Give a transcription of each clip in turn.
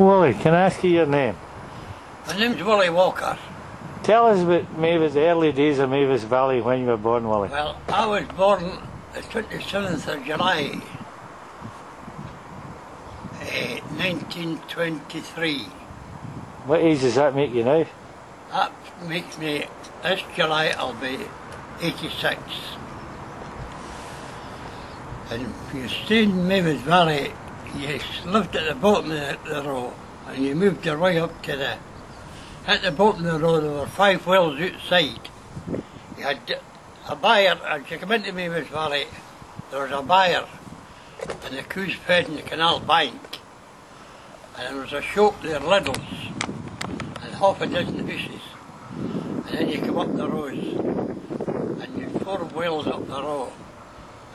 Willie, can I ask you your name? My name's Willie Walker. Tell us about Mavis, the early days of Mavis Valley when you were born, Willie. Well, I was born the 27th of July, 1923. What age does that make you now? That makes me, this July I'll be 86. And if you stayed in Mavis Valley, you lived at the bottom of the row, and you moved your way up to the, at the bottom of the row there were 5 wells outside. You had a byre, as you come into Mavis Valley, there was a byre, and the cows fed in the canal bank, and there was a shop there, Liddles, and half a dozen fishes. And then you come up the rows, and you had 4 wells up the row.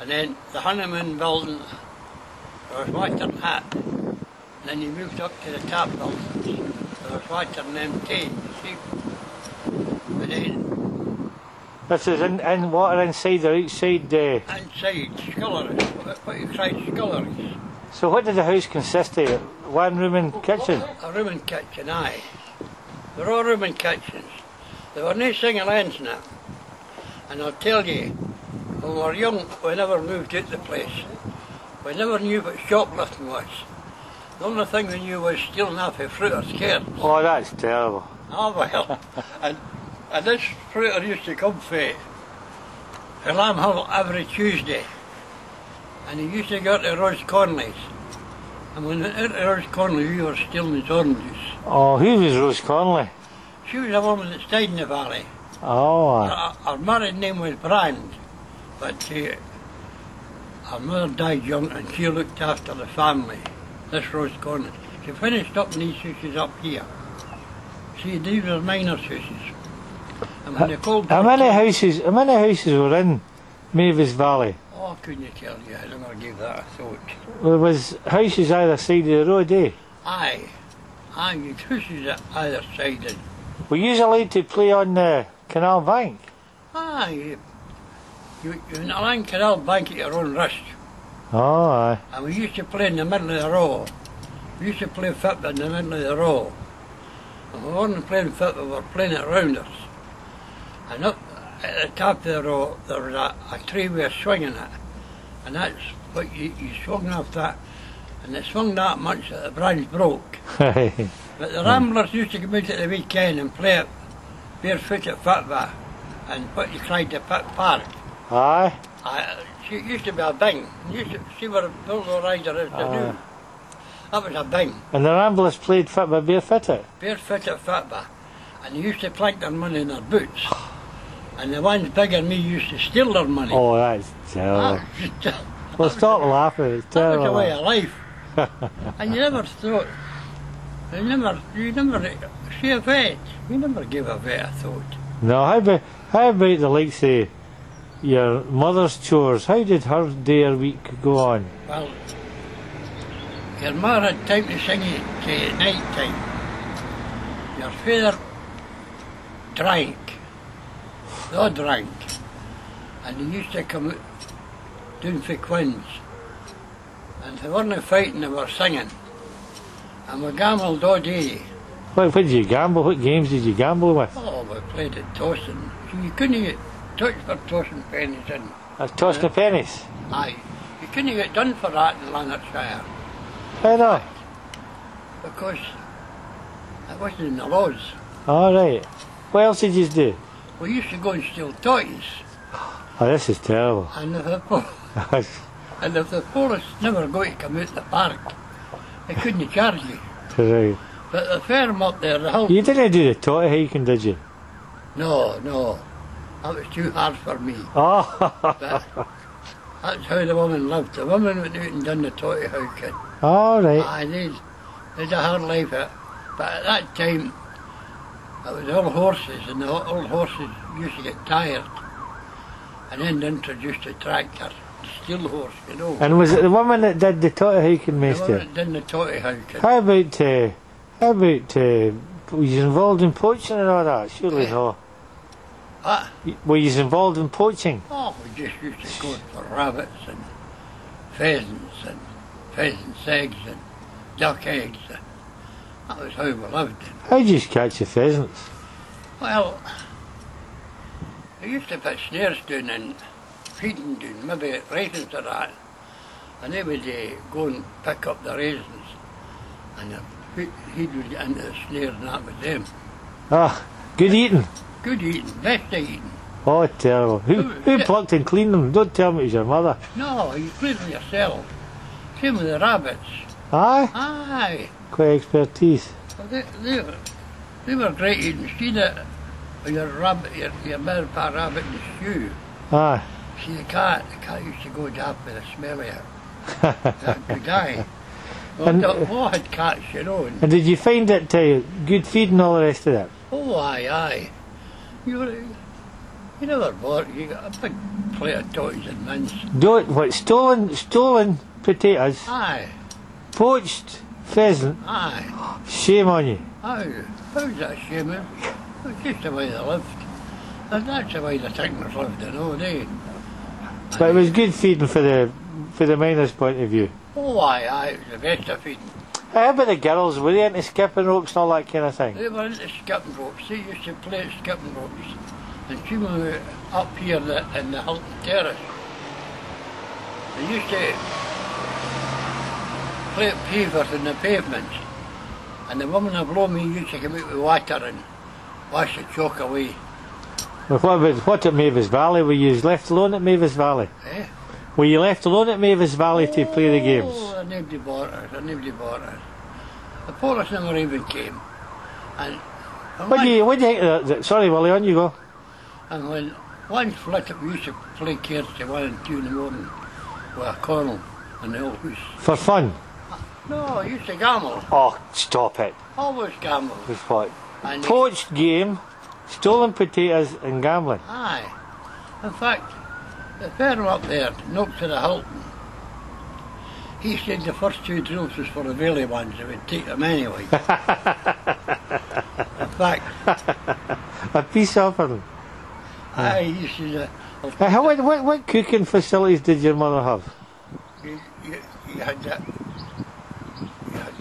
And then the honeymoon building, there was water hat. And then you moved up to the tap buildings, there was water and them tea, sheep. And then... This is in water inside or outside? Inside, sculleries, what you cried sculleries. So what did the house consist of? One room and kitchen? A room and kitchen, aye. They were all room and kitchens. There were no single ends now. And I'll tell you, when we were young, we never moved out the place. We never knew what shoplifting was. The only thing we knew was stealing off a fruit or scared. Oh, that's terrible. Oh well, and this fruiter used to come for Lamb Hill every Tuesday. And he used to go to Rose Conley's. And when we went out to Rose Conley, we were stealing his oranges. Oh, who was Rose Conley? She was a woman that stayed in the valley. Oh, Her married name was Brand, but her mother died young and she looked after the family, this Rose Conley. She finished up in these houses up here. See, these were miners' houses. And when they called how many houses were in Mavis Valley? Oh, couldn't you tell you? I never gave that a thought. There was houses either side of the road, eh? Aye, you had houses at either side. And Were you allowed to play on the canal bank? aye, you went along canal bank at your own risk. Oh, aye. And we used to play in the middle of the row. We used to play football in the middle of the row. And we weren't playing football, we were playing it rounders. And up at the top of the row, there was a tree with a swing in it. And that's what you swung off that. And they swung that much that the branch broke. But the Ramblers used to come out at the weekend and play it barefoot at football. And what you cried the pit park. Aye. It used to be a bing. You used to see what a bulldozer rider is to do. That was a bing. And the Ramblers played football barefooted? Barefoot at football. And they used to plank their money in their boots. And the ones bigger than me used to steal their money. Oh, that's terrible. Well, stop laughing, it's terrible. That was the way of life. And you never thought, you never see a vet. You never gave a vet a thought. No, how about the likes of your mother's chores? How did her day or week go on? Well, your mother had time to sing it at night time. Your father drank. They all drank. And they used to come out down for quins. And if they weren't fighting, they were singing. And we gambled all day. What did you gamble? What games did you gamble with? Oh, we played at tossing. So you couldn't get touched for tossing pennies in. That's tossing the pennies? Aye. You couldn't get done for that in Lanarkshire. Why not? Because it wasn't in the laws. All right. What else did you do? We used to go and steal toys. Oh, this is terrible. And if the police never got to come out the park, they couldn't charge you. Right. But the firm up there, the whole... You didn't do the totty hiking, did you? No. That was too hard for me. Oh. But that's how the women lived. The women went out and done the totty hiking. All right. Aye, they had a hard life. But at that time, it was all horses, and the old horses used to get tired. And then they introduced a tractor, the steel horse, you know. And was it the woman that did the totty hiking, The mister? woman that did the totty hiking. How about, were you involved in poaching and all that? Surely no. What? Were you involved in poaching? Oh, we just used to go for rabbits and pheasants eggs and duck eggs. That was how we lived. How did you catch the pheasants? Well, I used to put snares down and feeding down, maybe raisins or that. And they would go and pick up the raisins. And he would get into the snare and that was them. Ah, good eating. Good eating, best of eating. Oh, terrible. Who plucked and cleaned them? Don't tell me it was your mother. No, you clean them yourself. Same with the rabbits. Aye? Aye. Quite expertise. Well, they were great eating. See that your rabbit, your mother put a rabbit in the stew. Aye. See the cat used to go daft with the smell of it. That could die. Well, I had cats, you know. And did you find it good feed and all the rest of it? Oh, aye. You never bought. You got a big plate of totties and mince. What, stolen potatoes? Aye. Poached pheasant? Aye. Shame on you. Aye. How's that shame? It was just the way they lived. And that's the way the Tinkers lived, you know, But it was good feeding for the miner's point of view. Oh, aye, it was the best of feeding. How about the girls? Were they into skipping ropes and all that kind of thing? They were into skipping ropes. They used to play at skipping ropes. And she was up here in the Hilton Terrace. They used to play at pavers in the pavements. And the woman of Loamy used to come out with water and wash the chalk away. Well, what at Mavis Valley? Were you left alone at Mavis Valley? Eh? Were you left alone at Mavis Valley to play the games? Oh, nobody bought us. The police never even came. And What do you think of that? Sorry, Willie, on you go. And when one flit up, we used to play cards till 1 and 2 in the morning with a cornel in the old house. For fun? No, I used to gamble. Oh, stop it. Always gamble. With what? And Poached game, stolen potatoes and gambling. Aye. In fact, the fellow up there, next to the Hilton, he said the first 2 drills was for the Willie ones, they would take them anyway. In fact, a piece offering. aye, he said, what cooking facilities did your mother have? you had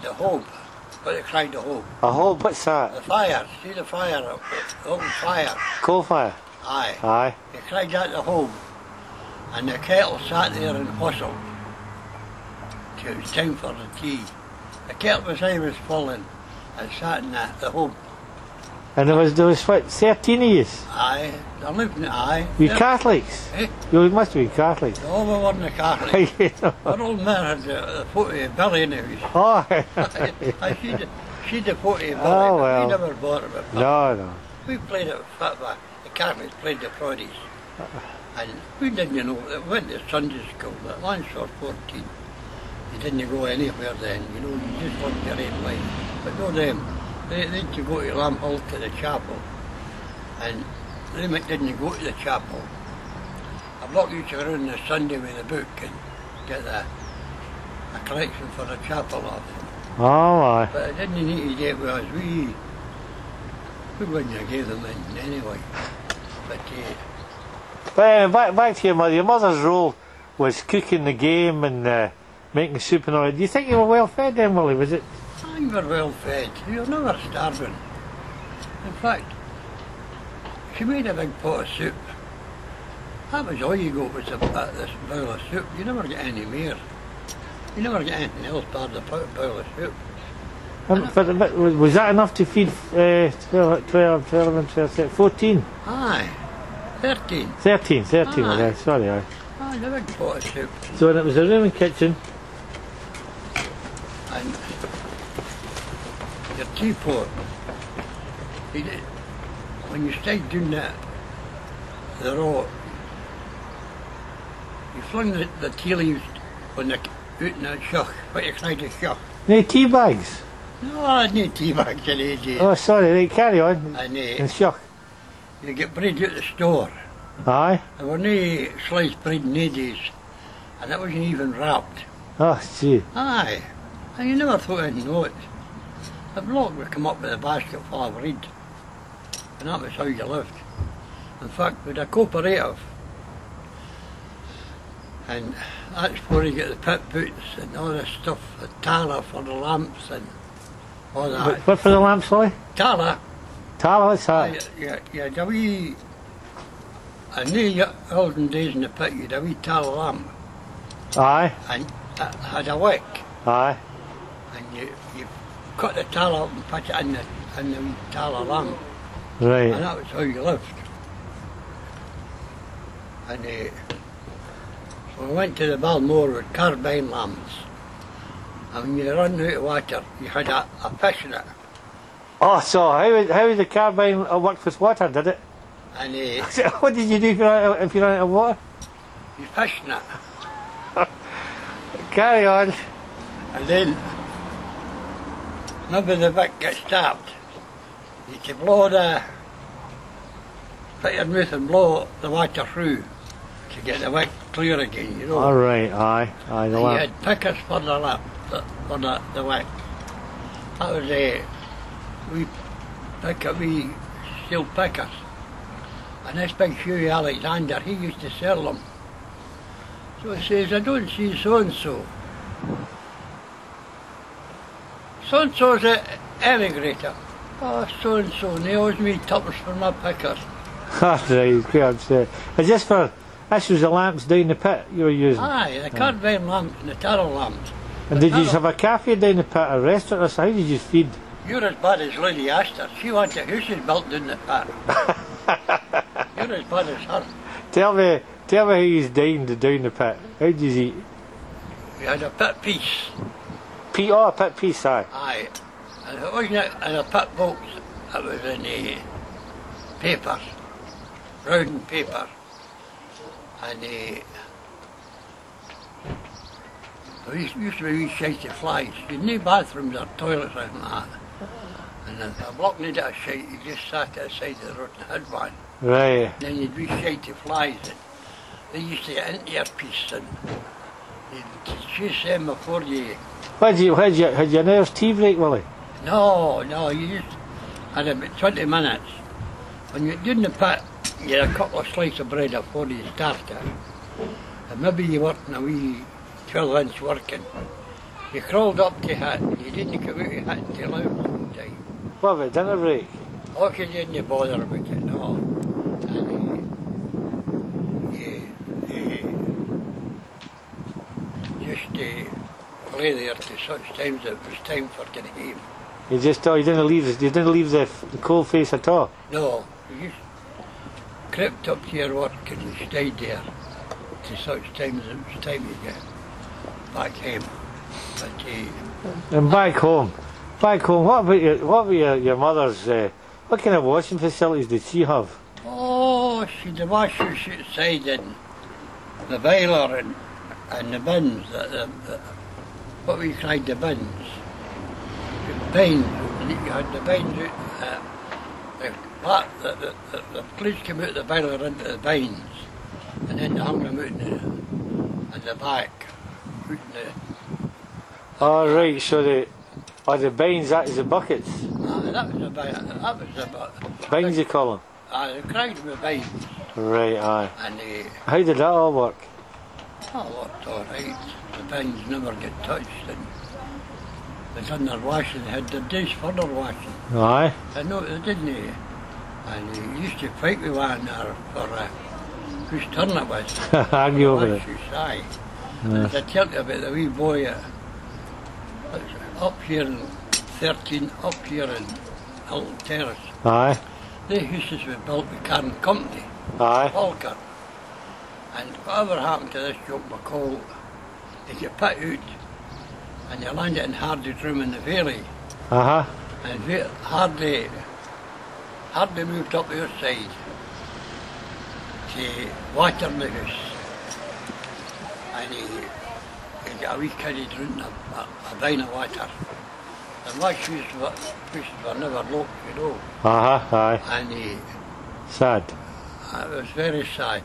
the hob, what they cried the hob. A hob, what's that? The fire, see the fire, the open fire. Coal fire? Aye. Aye. They cried that the hob. And the kettle sat there and whistled till it was time for the tea. The kettle beside was falling and sat in the hob. And there was what, 13 of you? Aye, they're living it, aye. You Catholics? Eh? You must have been Catholics. No, we weren't a Catholic. Our old man had the photo of Billy in his. Oh, I see the photo of Billy, oh, well. we never bought it. No. We played it with football. The Catholics played the Prodies. And we didn't know, it went to Sunday school, but once or 14, you didn't go anywhere then, you know, you just lived your own life. But no them, they had to go to Lamb Hill to the chapel, and they didn't go to the chapel. A bloke used to go around the Sunday with a book and get a collection for the chapel off them. Oh, aye. But it didn't need to get with us, we wouldn't have gave them in anyway. But back to your mother. Your mother's role was cooking the game and making soup and all that. Do you think you were well fed then, Willie? Was it? you were well fed. You were never starving. In fact, she made a big pot of soup. That was all you got was this bowl of soup. You never get any more. You never get anything else but the bowl of soup. But was that enough to feed 12 and 13, 14? Aye, 13. 13, Aye. Yeah, sorry. Aye. Aye, the big pot of soup. So it was a room and kitchen. And your teapot. When you stayed doing that, the raw, you flung the tea leaves on the out in that shuck, what you cried a shuck. No tea bags? No, I need tea bags in AJ. Oh, sorry, right, carry on. I need. And shuck. You get bread out the store. Aye. There were no sliced bread in days, and that wasn't even wrapped. Oh, gee. Aye, and you never thought anything of it. The bloke would come up with a basket full of bread, and that was how you lived. In fact, with a cooperative, and that's where you get the pit boots and all this stuff, the tara for the lamps, and all that. What for the lamp, sorry? Tala. Tala, what's that? You had a wee, in the olden days in the pit, you had a wee tala lamp. Aye. And it had a wick. Aye. And you cut the tala up and put it in the wee tala lamp. Right. And that was how you lived. And we went to the Balmore with carbine lamps. And when you run out of water, you had a fish in it. Oh, so how the carbine worked with water, did it? And What did you do if you ran out of water? you fished in it. Carry on. And then, maybe the wick gets tapped. You can put your mouth and blow the water through to get the wick clear again, you know. All right, aye, the And you lamp. had pickers for the lamp, for the wick. That was we steel pickers. And this big Hughie Alexander, he used to sell them. So he says, I don't see so-and-so. So-and-so's an emigrator. Oh, so-and-so, and he owes me tuppence for my pickers. That's right, he's quite upset. It's just for, this was the lamps down the pit you were using? Aye, the carbine lamps and the taro lamps. And did you have a cafe down the pit, a restaurant or something? How did you feed? You're as bad as Lady Astor. She wanted houses built in the pit. You're as bad as her. Tell me how he's dined down the pit. How did you eat? We had a pit piece. A pit piece, aye. Aye. And it wasn't in a pit box, it was in the paper, round paper. And there used to be wee shite of flies. You had no bathrooms or toilets or anything like that. And a block needed a shite, you just sat outside the road and had one. Right. Then you'd be shite of flies and they used to get into your piece and you'd chase them before you. Had you an hour's tea break, Willie? No, you just had about 20 minutes. When you're doing the pit, you had a couple of slices of bread before you started. And maybe you worked in a wee 12-inch working. You crawled up to hit, and you didn't come out of hit until out time. What about dinner break? Oh, you didn't bother about it, no. And just lay there to such times that it was time for getting home. You didn't leave the coal face at all? No, you just crept up to your work and you stayed there to such times as it was time to get back home. But, And back home, what about your mother's, what kind of washing facilities did she have? oh, she had the washers outside and the boiler and the bins, what we cried the bins. The bins, you had the bins out, the police came out the boiler into the bins and then they hung them out in the back. Oh right, so the bins, that is the buckets? That was about Bins you call them? they cried them the bins. Right, aye. And How did that all work? worked all right. The bins never get touched and they done their washing, they had their days for their washing. Aye. I know they didn't. And they used to fight with one another for whose turn it was. Argue over it. Aye. And I tell you about the wee boy up here in 13, up here in Hilton Terrace. Aye. The houses were built with Cairn Company, Aye. Walker. And whatever happened to this joke McCall, they get put out and they landed in Hardy's room in the Valley. Uh-huh. And Hardy moved up the other side to water the house. And he got a wee kiddie drinking a vine of water. And my shoes were never locked, you know. Uh-huh, aye. And Sad. it was very sad.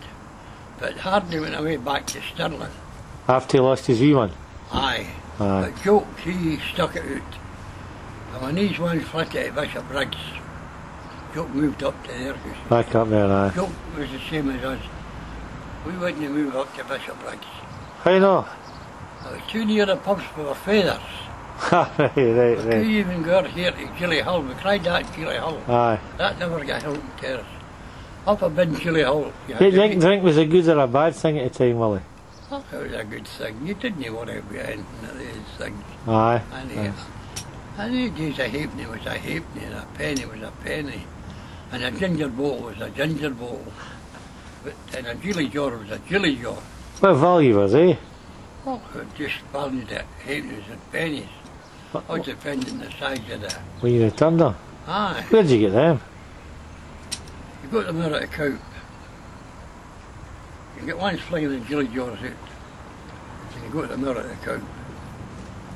But Hardy went away back to Stirling. After he lost his wee one? Aye. Aye. But Joe, he stuck it out. And when these ones flitted to Bishop Briggs, Joe moved up to their house. Back up there, aye. Joe was the same as us. We wouldn't move up to Bishop Briggs. How you know? It was too near the pubs for our feathers. Right. You even got here to Gilly Hull. We cried that at Gilly Hull. Aye. That never got held in terrace. Up a bin Gilly Hull. Do you think drink was a good or a bad thing at the time, Willie? Oh, it was a good thing. You didn't worry about anything of these things. Aye. And the days a halfpenny was a halfpenny, and a penny was a penny. And a ginger bottle was a ginger bottle. And a jilly jar was a jilly jar. What value were they? Oh, it just valued at halfpennies and pennies. All depending on the size of the... When you returned them? Aye. Where'd you get them? You got them out at a coop. You get one sling of the jilly jars out. And you got them out at the coop.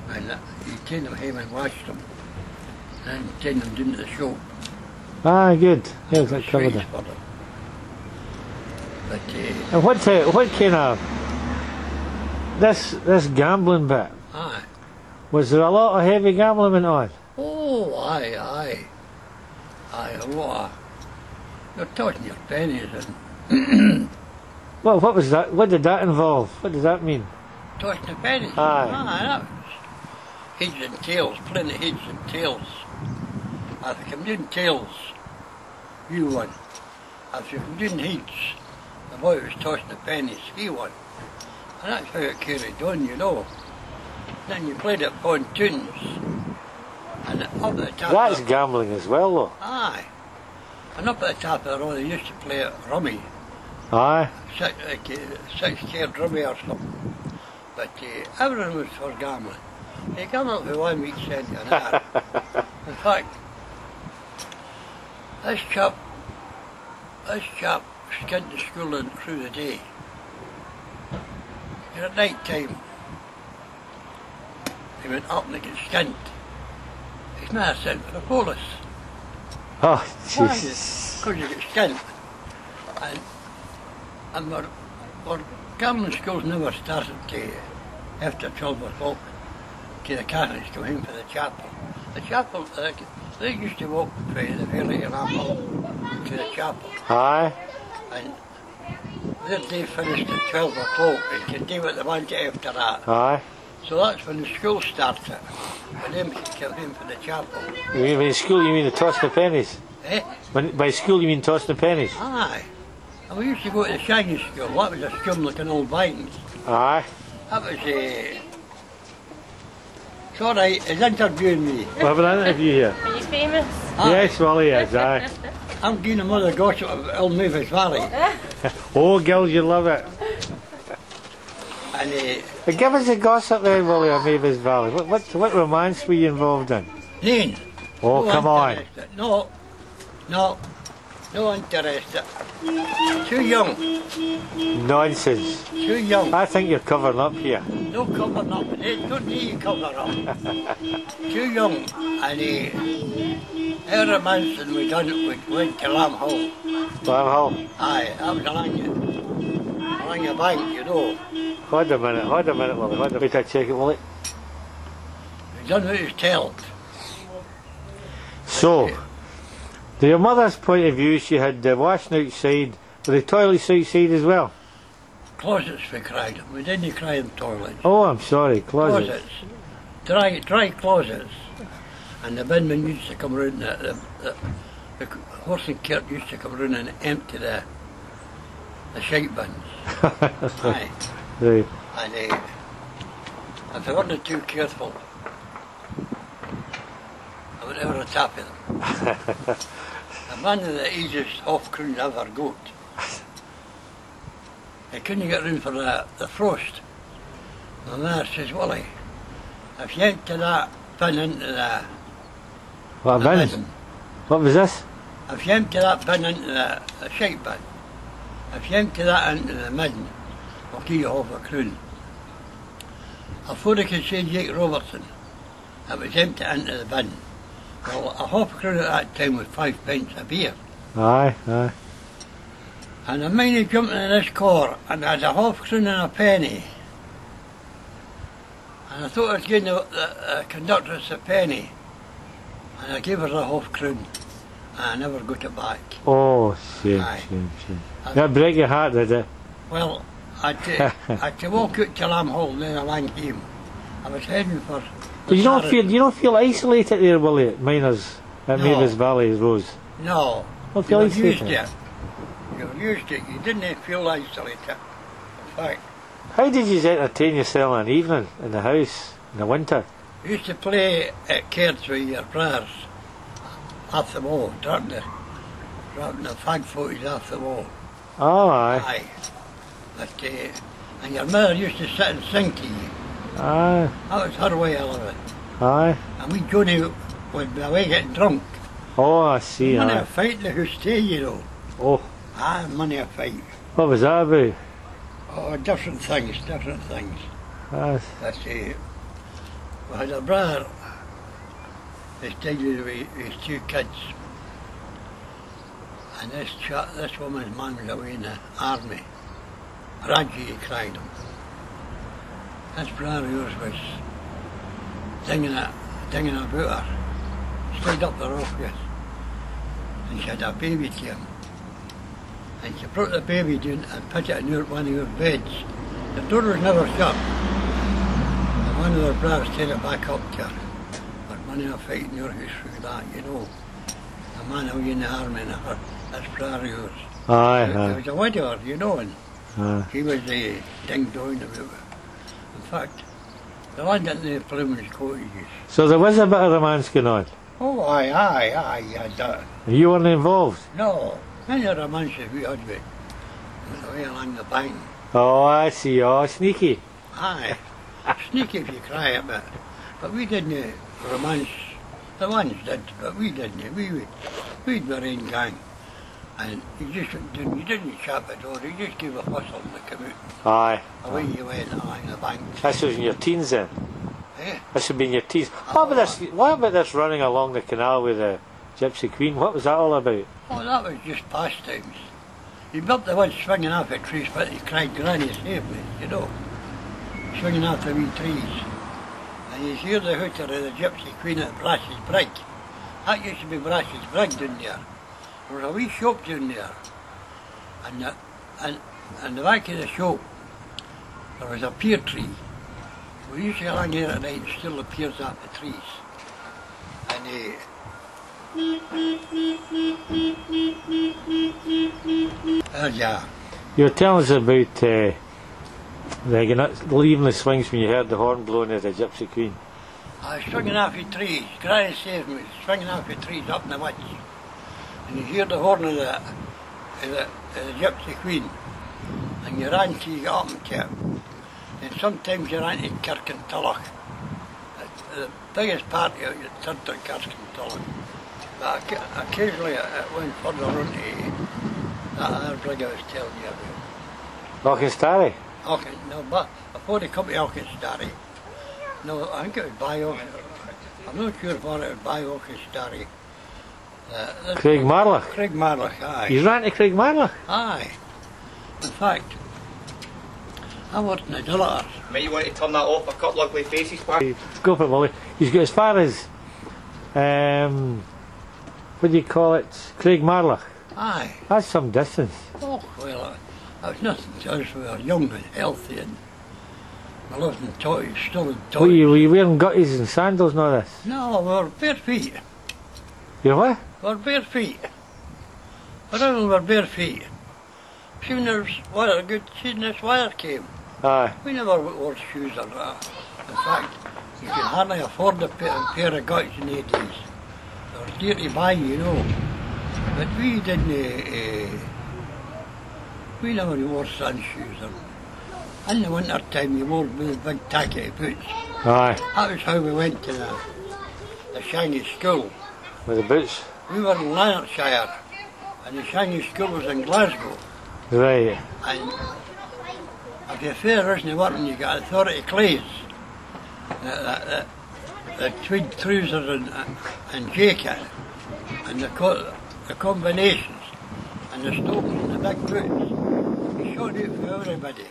And you take them home and wash them. And then take them down to the shop. Ah, good. Yeah, that covered Sweets it. for them. But, And what kind of this gambling bit? aye. Was there a lot of heavy gambling went on? Oh, aye. A lot. You're tossing your pennies and Well, what was that? What did that involve? What does that mean? tossing the pennies. Aye. That was heads and tails, plenty of heads and tails. If you come down tails, you won. If you come down heads, the boy was tossing the pennies, he won. And that's how it carried on, you know. Then you played at pontoons. And up at the top That's of gambling as well, though. aye. And up at the top of the road, they used to play at rummy. Aye. Six-tiered rummy or something. But everyone was for gambling. They come up with 1 week cent and that. In fact, this chap skinned to school and through the day. And at night time, he went up and he got skinned. He's not sent for the police. Oh, Jesus. Because you get skinned. And our gambling schools never started to, after 12 o'clock, to the Catholics come in for the chapel. The chapel, they used to walk from the village and Apple to the chapel. Aye. And their day finished at 12 o'clock and could do what they wanted after that. Aye. So that's when the school started. And then we could come in for the chapel. You mean by school you mean the toss the pennies? Eh? By school you mean toss the pennies? Aye. And we used to go to the shaggy school. That was a school like an old Vikings. Aye. That was it's all right, he's interviewing me. We'll have an interview here. Are you famous? Aye. Yes, Willie is, aye. I'm giving another gossip of old Mavis Valley. Oh, girls, you love it. And Give us a gossip then, Willie, of Mavis Valley. What romance were you involved in? Neen. Oh, No come on. interested. No interested. Too young, Nonsense. too young. I think you're covering up here. No covering up. Don't need you cover up. Too young. And every mansion we done, we went to Lamb Hall. Lamb Hall. Aye, that was along your bank, you know. Hold a minute, Willie. Wait till I check it, Willie. We done what was told. So, to your mother's point of view, she had the washing outside, were the toilets outside as well? Closets we cried. We didn't cry in toilets. Oh, I'm sorry, closets. Dry closets. And the binman used to come round, the horse and cart used to come round and empty the shite bins. Aye. Right. And if they weren't too careful, I went over the top of them. The man of the easiest half-croon ever got. He couldn't get room for the frost. My mother says, Willie, if you empty that bin into the What the bins? bin, What was this? if you empty that bin into the shite bin, if you empty that into the bin, I'll give you half a croon. Before I could say Jake Robertson, it was empty into the bin. Well, a half a croon at that time was 5 pence a beer. Aye. And I mind he jumped in this car and I had a half croon and a penny. And I thought I was giving the conductress a penny. And I gave her the half croon. And I never got it back. Oh, shame. Aye. That break your heart, did it? Well, I had to walk out to Lamb Hall, then I went home. I was heading for... But you don't feel isolated there, Willie, at Miners, at No. Mavis Valley Rose? No. Don't feel You were used isolated? to it. You were used to it. You didn't feel isolated. In fact, How did you entertain yourself in an evening, in the house, in the winter? you used to play at cards with your brothers off the wall, dropping the fag footies off the wall. Oh, aye. Aye. But, and your mother used to sit and sing to you. Aye. That was her way of living. Aye. And we Johnny would be away getting drunk. Oh, I see, Money aye. a fight in the house too, you know. Oh, Aye, money a fight. what was that about? Oh, different things, different things. Aye. That's it. We had a brother, he stayed with his two kids. And this woman's man was away in the army. Raji, he cried him. This brother of yours was dinging about her. Stayed up the roof with. And she had a baby to him. And she brought the baby down and put it in one of your beds. The door was never shut. And one of their brothers take it back up to her. But money a fight in your house through that, you know. A man away in the army and her, that's brother of yours. Aye, There aye. was a widower, you know, and Aye. she was ding-dong about it. In fact, the lad didn't have plumage cottages. So there was a bit of romance going on, Oh, aye, you had that. and you weren't involved? No, many romances we had with the way along the bank. Oh, I see. Oh, sneaky. Aye, sneaky if you cry a bit. But we didn't romance, the ones did, but we didn't. We'd our own gang. And you didn't shut the door, you just gave a whistle to come out. Aye. Away you went along the bank. This was in your teens then? Eh? This would be in your teens. What about this running along the canal with the Gypsy Queen? What was that all about? Oh, that was just pastimes. You built the one swinging off at trees, but he cried Granny's safely, you know. Swinging off the wee trees. And you hear the hooter of the Gypsy Queen at Brash's Brig. That used to be Brash's Brig down there. There was a wee shop down there. And the back of the shop, there was a pear tree. We used to go along there at night and steal the pears off the trees. And yeah. You were telling us about leaving the swings when you heard the horn blowing at the Gypsy Queen. I was swinging off the trees. Granny saved me. Swinging off the trees up in the woods. And you hear the horn of the Gypsy Queen. And you ran till you got up to it. And sometimes you ran to Kirkintilloch. The biggest party out you turned to Kirkintilloch. But occasionally it went further on to that other brig I was telling you about. Auchenstary? No, but before they come to Auchenstary. No, I think it was by I'm not sure what it was by Auchenstary. Craig Marloch? Craig Marloch, aye. You ran to Craig Marloch? Aye. In fact, I worked in the Dillaters. Might you want to turn that off? A couple ugly faces back. Go for it, Willie. He's got as far as, what do you call it? Craig Marloch. Aye. That's some distance. Oh, well, that was nothing to us. We were young and healthy and we lived in toys, still in Were toys. you wearing gutties and sandals and all this? No, we were bare feet. You what? We were bare feet. Around we were bare feet. Soon this wire came. Aye. We never wore shoes or that. In fact, you could hardly afford a pair of guts in the days. They were dear to buy, you know. But we didn't, we never wore sun shoes. In the winter time, you wore those big tacky boots. Aye. That was how we went to the Shanghai school. With the boots? We were in Lanarkshire, and the Shanghai school was in Glasgow. Right. And if your fare isn't working, you got authority clays. The tweed trousers and jacket, and the combinations, and the stockings and the big boots. You showed it for everybody.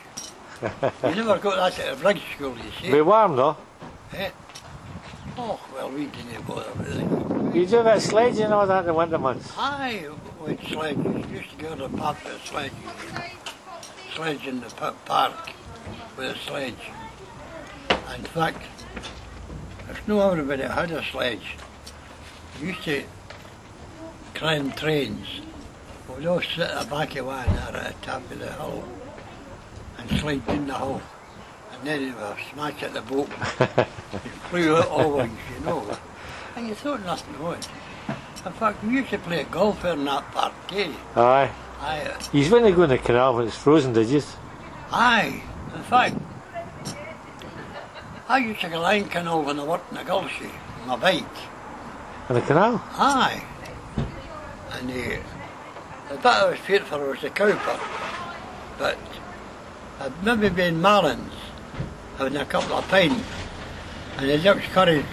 You never got that at a bridge school, you see. Be warm though. Eh? Oh, well, we didn't bother with it. You do a bit of sledging and all that in the winter months. Aye, with sledges. Used to go to the pub with sledges. Sledge in the park with a sledge. In fact, there's no everybody that had a sledge. We used to climb trains. We'd all sit at the back of one there at the top of the hill and slide down the hill. And then it would smash at the boat. It flew out always, you know. And you thought nothing of it. In fact, we used to play golf in that park, eh? Aye. Aye. You wouldn't go in the canal when it's frozen, did you? Aye. In fact, I used to go line canal when I worked in the Gulfsea on my bike. In the canal? Aye. And the bit I was paid for was the cowper. But I'd maybe been Marlins, having a couple of pints, and the Duck's courage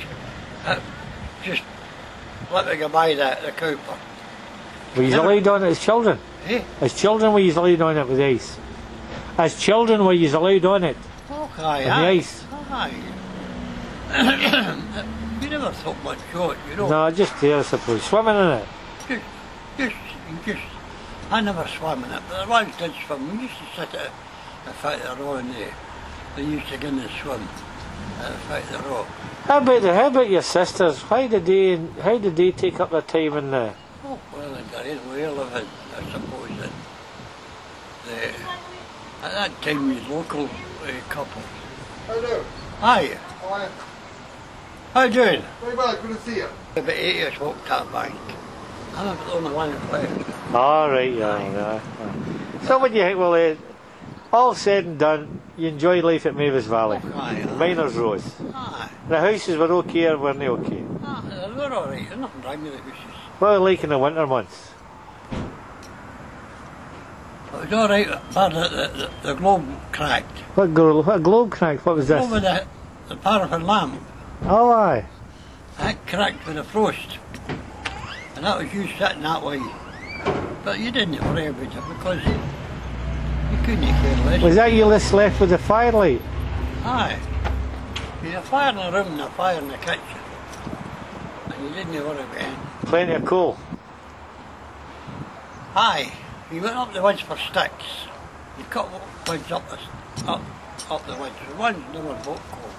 just let me go by the cowper. Were you laid on it as children? Eh? As children were you laid on it with ice? As children were you laid on it? Oh, aye, on the ice? Aye. You never thought much of it, you know. No, just there, I suppose. Swimming in it? Just, I never swam in it, but the ones did swim. We used to sit at the foot of the road and they used to go in and swim at the foot of the road. How about your sisters? How did they take up their time in there? Oh, well, they're in way living, I suppose. At that time, we was local couples. Hello. Hi. How are you? How you doing? Very well, good to see you. About 8 years walked that bank. I'm about the only one that's left. All right, yeah. So what do you think? Well, all said and done, you enjoy life at Mavis Valley. Aye. Miners Rose. Aye. The houses were okay or were they okay? They're all right. There's nothing wrong with the houses. What were they like in the winter months? It was all right, but the globe cracked. What globe cracked? What was this? Over the paraffin lamp. Oh, aye. That cracked with the frost. And that was you sitting that way. But you didn't worry about it because you couldn't care less. Was that you left with the firelight? Aye. You had a fire in the room and a fire in the kitchen. And you didn't worry about it. Plenty of coal. Aye. You went up the woods for sticks. You cut woods up the woods. The ones never bought coal.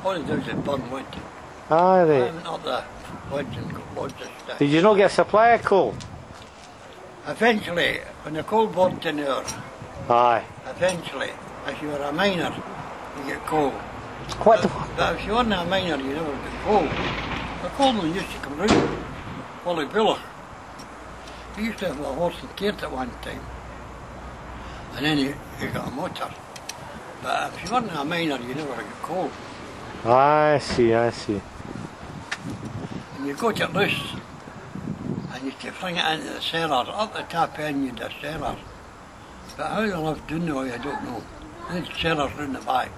All they do is burn wood. Aye, I right. went up the woods and got loads of sticks. Did you not get a supply of coal? Eventually, when the coal burnt in there, Aye. eventually, if you were a miner, you get coal. What the... But if you weren't a miner, you never get coal. The coalman used to come round, Willie Walker. He used to have a horse and cart at one time. And then he got a motor. But if you weren't a miner, you never get coal. I see. And you got it loose, and you could fling it into the cellar. Up the top end, you had a cellar. But how they lived down the way, I don't know. They had cellars round the back.